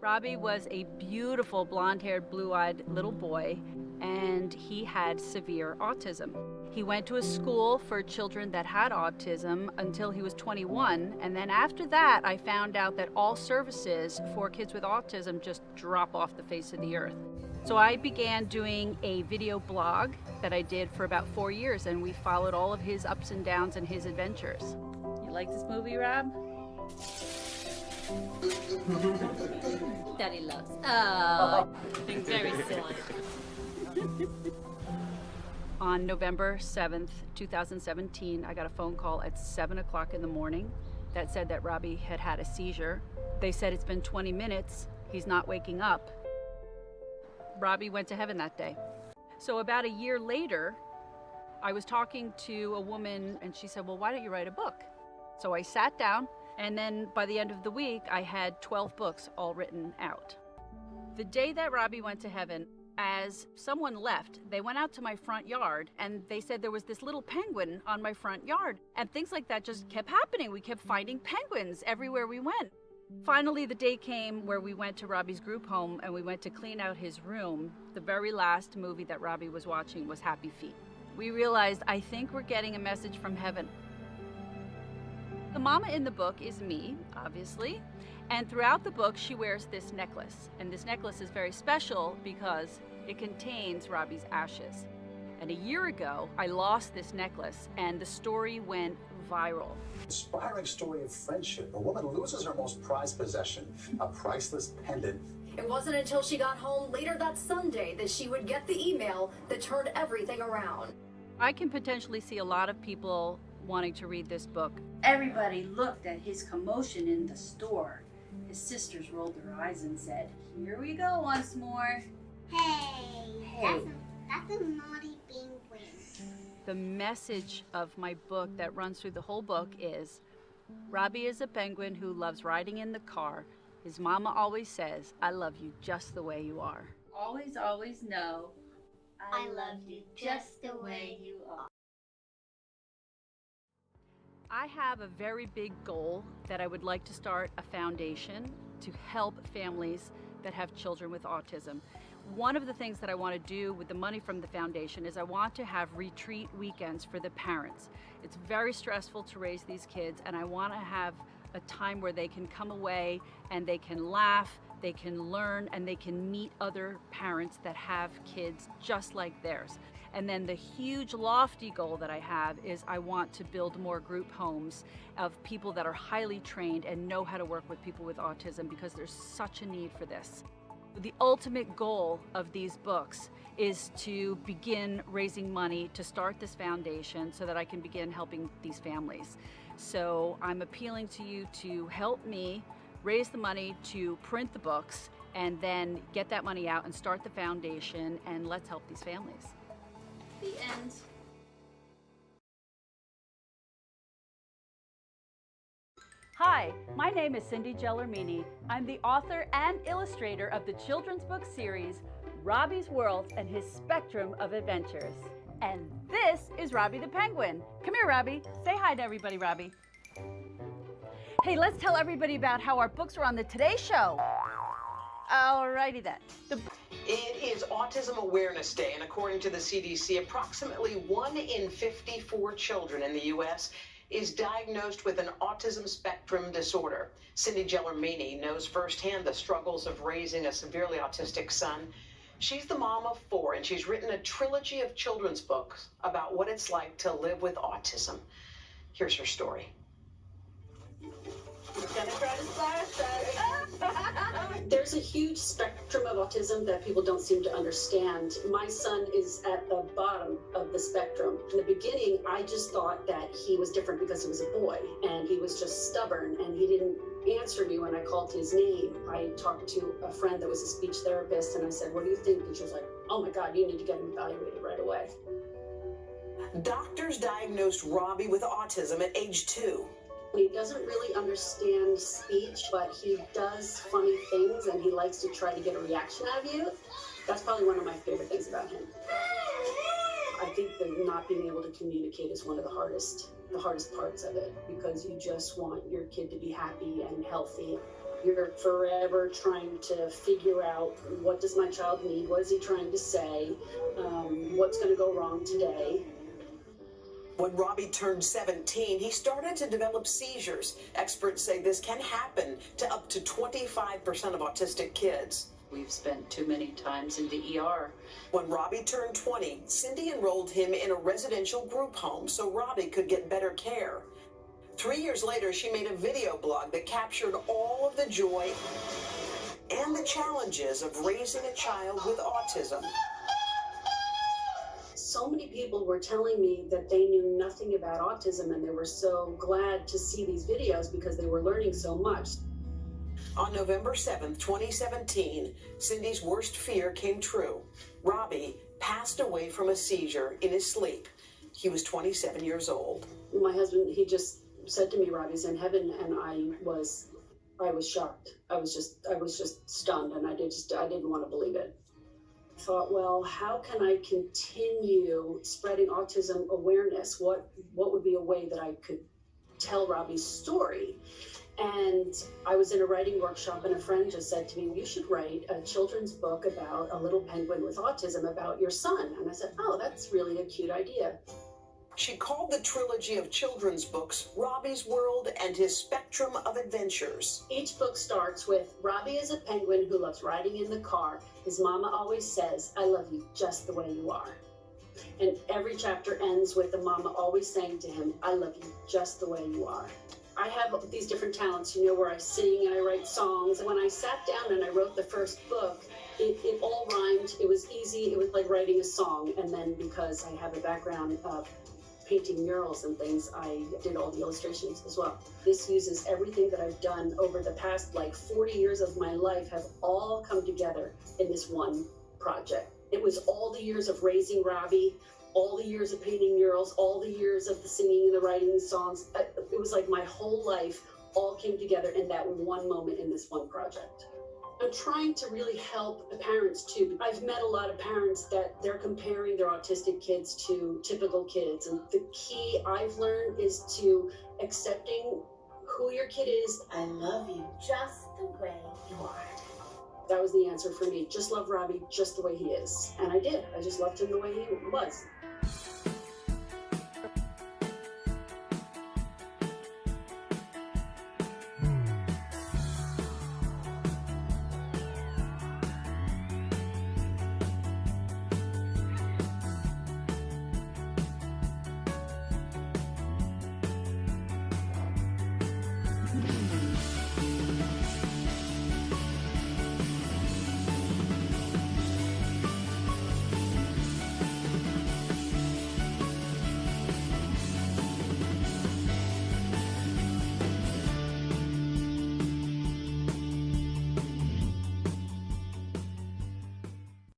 Robbie was a beautiful blonde-haired, blue-eyed little boy, and he had severe autism. He went to a school for children that had autism until he was 21, and then after that, I found out that all services for kids with autism just drop off the face of the earth. So I began doing a video blog that I did for about 4 years, and we followed all of his ups and downs and his adventures. You like this movie, Rob? Daddy loves. Oh, being very silly. On November 7th, 2017, I got a phone call at 7 o'clock in the morning that said that Robbie had had a seizure. They said it's been 20 minutes, he's not waking up. Robbie went to heaven that day. So about a year later, I was talking to a woman and she said, well, why don't you write a book? So I sat down, and then by the end of the week, I had 12 books all written out. The day that Robbie went to heaven, as someone left, they went out to my front yard and they said there was this little penguin on my front yard. And things like that just kept happening. We kept finding penguins everywhere we went. Finally, the day came where we went to Robbie's group home and we went to clean out his room. The very last movie that Robbie was watching was Happy Feet. We realized, I think we're getting a message from heaven. The mama in the book is me, obviously, and throughout the book she wears this necklace. And this necklace is very special because it contains Robbie's ashes. And a year ago, I lost this necklace and the story went viral. Inspiring story of friendship. A woman loses her most prized possession, a priceless pendant. It wasn't until she got home later that Sunday that she would get the email that turned everything around. I can potentially see a lot of people wanting to read this book. Everybody looked at his commotion in the store. His sisters rolled their eyes and said, here we go once more. Hey. That's a naughty penguin. The message of my book that runs through the whole book is, Robbie is a penguin who loves riding in the car. His mama always says, I love you just the way you are. Always, always know, I love you just the way you are. I have a very big goal that I would like to start a foundation to help families that have children with autism. One of the things that I want to do with the money from the foundation is I want to have retreat weekends for the parents. It's very stressful to raise these kids, and I want to have a time where they can come away and they can laugh, they can learn, and they can meet other parents that have kids just like theirs. And then the huge lofty goal that I have is I want to build more group homes of people that are highly trained and know how to work with people with autism, because there's such a need for this. The ultimate goal of these books is to begin raising money to start this foundation so that I can begin helping these families. So I'm appealing to you to help me raise the money to print the books and then get that money out and start the foundation, and let's help these families. The end. Hi, my name is Cindy Gellermini. I'm the author and illustrator of the children's book series, Robbie's World and His Spectrum of Adventures. And this is Robbie the Penguin. Come here, Robbie. Say hi to everybody, Robbie. Hey, let's tell everybody about how our books were on the Today Show. Alrighty then. It is Autism Awareness Day, and according to the CDC, approximately 1 in 54 children in the U.S. is diagnosed with an autism spectrum disorder. Cindy Gellermini knows firsthand the struggles of raising a severely autistic son. She's the mom of 4, and she's written a trilogy of children's books about what it's like to live with autism. Here's her story. There's a huge spectrum of autism that people don't seem to understand. My son is at the bottom of the spectrum. In the beginning, I just thought that he was different because he was a boy, and he was just stubborn, and he didn't answer me when I called his name. I talked to a friend that was a speech therapist, and I said, what do you think? And she was like, oh my God, you need to get him evaluated right away. Doctors diagnosed Robbie with autism at age 2. He doesn't really understand speech, but he does funny things, and he likes to try to get a reaction out of you. That's probably one of my favorite things about him. I think that not being able to communicate is one of the hardest parts of it, because you just want your kid to be happy and healthy. You're forever trying to figure out, what does my child need? What is he trying to say? What's going to go wrong today? When Robbie turned 17, he started to develop seizures. Experts say this can happen to up to 25% of autistic kids. We've spent too many times in the ER. When Robbie turned 20, Cindy enrolled him in a residential group home so Robbie could get better care. 3 years later, she made a video blog that captured all of the joy and the challenges of raising a child with autism. So many people were telling me that they knew nothing about autism, and they were so glad to see these videos because they were learning so much. On November 7th, 2017, Cindy's worst fear came true. Robbie passed away from a seizure in his sleep. He was 27 years old. My husband, he just said to me, "Robbie's in heaven," and I was shocked. I was just stunned, and I didn't want to believe it. I thought, well, how can I continue spreading autism awareness? What would be a way that I could tell Robbie's story? And I was in a writing workshop, and a friend just said to me, "You should write a children's book about a little penguin with autism about your son." And I said, "Oh, that's really a cute idea." She called the trilogy of children's books Robbie's World and His Spectrum of Adventures. Each book starts with, Robbie is a penguin who loves riding in the car. His mama always says, "I love you just the way you are." And every chapter ends with the mama always saying to him, "I love you just the way you are." I have these different talents, where I sing and I write songs. And when I sat down and I wrote the first book, it all rhymed. It was easy. It was like writing a song. And then because I have a background of painting murals and things, I did all the illustrations as well. This uses everything that I've done over the past 40 years of my life have all come together in this one project. It was all the years of raising Robbie, all the years of painting murals, all the years of the singing and the writing the songs. It was like my whole life all came together in that one moment in this one project. I'm trying to really help the parents too. I've met a lot of parents that they're comparing their autistic kids to typical kids. And the key I've learned is to accepting who your kid is. I love you just the way you are. That was the answer for me. Just love Robbie just the way he is. And I did. I just loved him the way he was.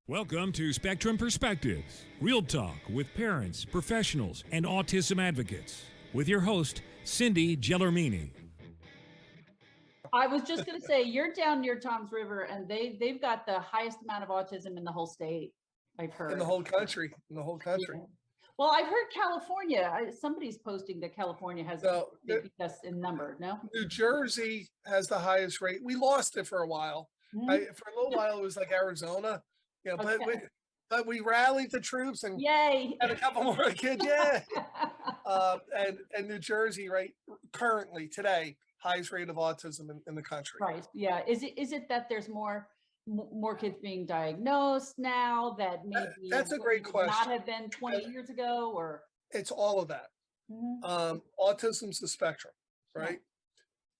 Welcome to Spectrum Perspectives, real talk with parents, professionals, and autism advocates, with your host, Cindy Gellermini. I was just going to say, you're down near Toms River, and they've got the highest amount of autism in the whole state, I've heard. In the whole country. Yeah. Well, I've heard California. Somebody's posting that California has beat us in number, no? New Jersey has the highest rate. We lost it for a while. Mm-hmm. For a little while, it was like Arizona. Okay. But we rallied the troops and Yay! had a couple more kids. Yeah. And New Jersey, right, currently, today, highest rate of autism in the country. Right. Yeah. Is it that there's more kids being diagnosed now that maybe that's a great question. Not have been 20 years ago, or it's all of that. Mm-hmm. Autism's the spectrum, right?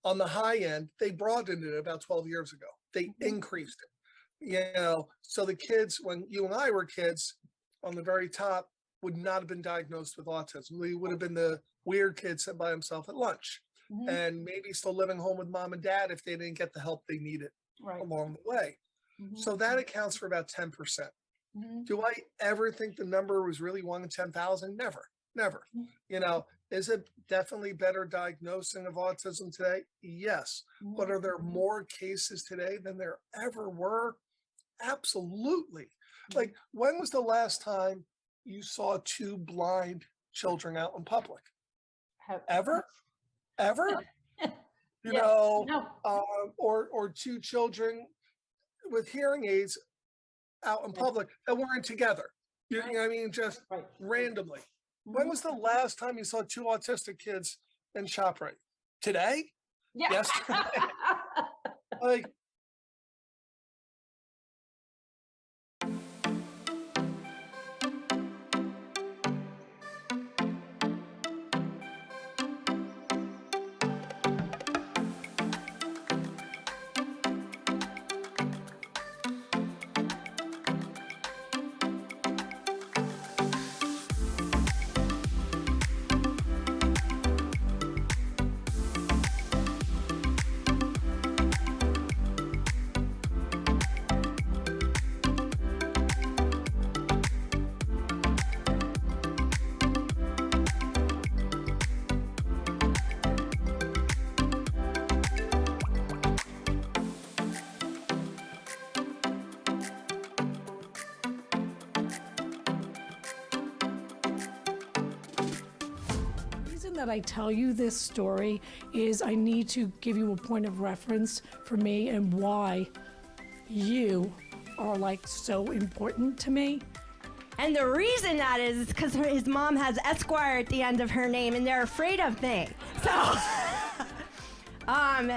Yeah. On the high end, they broadened it about 12 years ago. They increased it. So the kids, when you and I were kids, on the very top, would not have been diagnosed with autism. We would have been the weird kid sitting by himself at lunch, and maybe still living home with mom and dad if they didn't get the help they needed along the way. So that accounts for about 10%. Do I ever think the number was really 1 in 10,000? Never. Is it definitely better diagnosing of autism today? Yes. But are there more cases today than there ever were? Absolutely. Like, when was the last time you saw two blind children out in public? Have- Ever? Ever? You Yeah, know, no. or two children with hearing aids out in public that weren't together. You know what I mean? Just Right. randomly. When was the last time you saw two autistic kids in ShopRite? Today? Yeah. Yesterday? Like, The reason that I tell you this story is I need to give you a point of reference for me and why you are like so important to me. And the reason that is because his mom has Esquire at the end of her name, and they're afraid of me. So,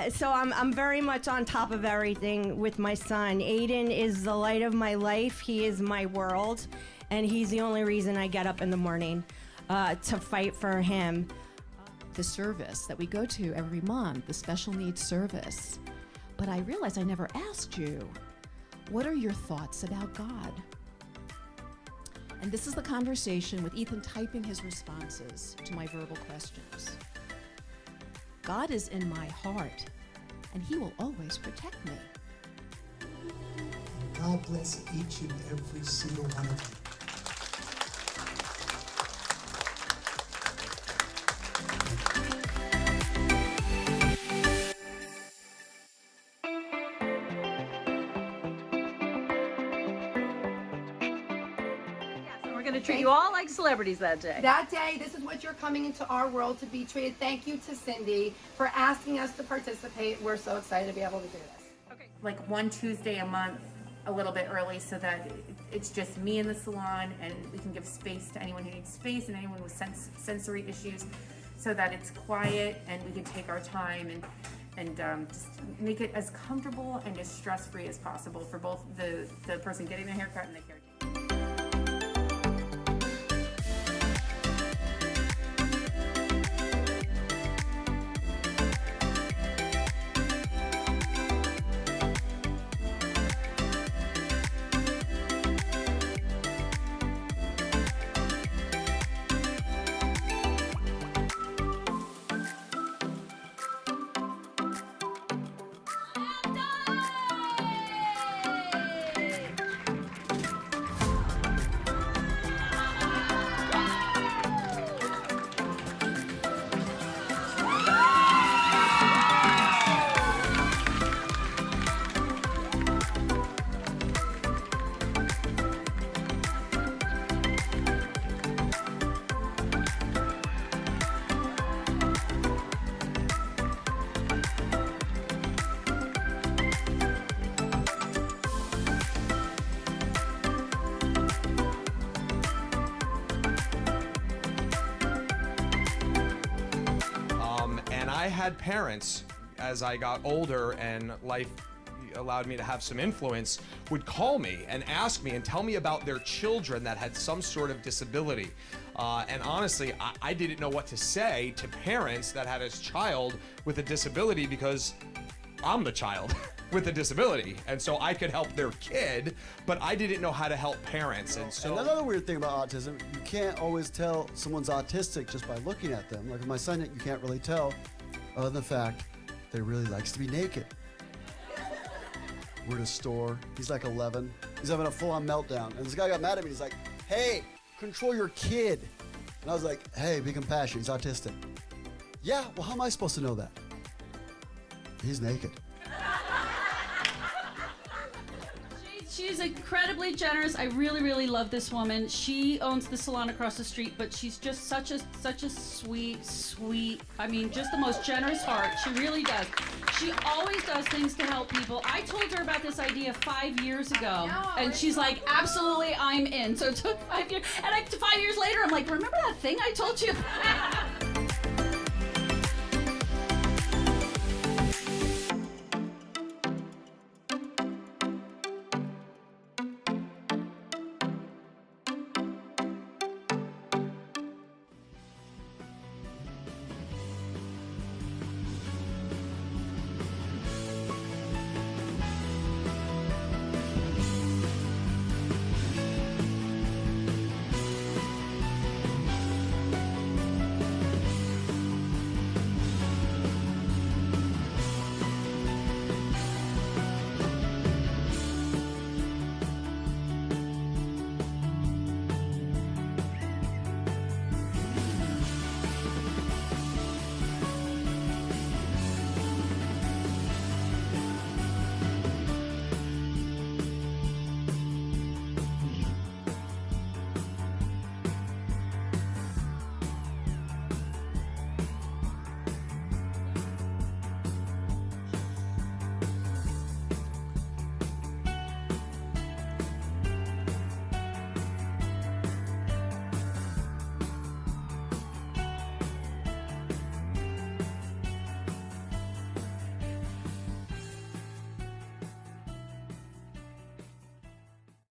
so I'm very much on top of everything with my son. Aiden is the light of my life. He is my world, and he's the only reason I get up in the morning to fight for him. The service that we go to every month, the special needs service. But I realized I never asked you, what are your thoughts about God? And this is the conversation with Ethan typing his responses to my verbal questions. God is in my heart, and he will always protect me. God bless each and every single one of you. We're going to treat you all like celebrities that day. That day, this is what you're coming into our world to be treated. Thank you to Cindy for asking us to participate. We're so excited to be able to do this. Okay. Like one Tuesday a month, a little bit early, so that it's just me in the salon, and we can give space to anyone who needs space and anyone with sensory issues, so that it's quiet and we can take our time and just make it as comfortable and as stress-free as possible for both the person getting the haircut and the caregiver. I had parents, as I got older and life allowed me to have some influence, would call me and ask me and tell me about their children that had some sort of disability. And honestly, I didn't know what to say to parents that had a child with a disability, because I'm the child with a disability. And so I could help their kid, but I didn't know how to help parents. And so another weird thing about autism, you can't always tell someone's autistic just by looking at them. Like with my son, you can't really tell, other than the fact that he really likes to be naked. We're at a store, he's like 11, he's having a full-on meltdown, and this guy got mad at me, he's like, hey, control your kid. And I was like, hey, be compassionate, he's autistic. Yeah, well, how am I supposed to know that? He's naked. She's incredibly generous. I really, really love this woman. She owns the salon across the street, but she's just such a sweet, I mean, just the most generous heart. She really does. She always does things to help people. I told her about this idea 5 years ago, and she's like, absolutely, I'm in. So it took 5 years, and 5 years later, I'm like, remember that thing I told you?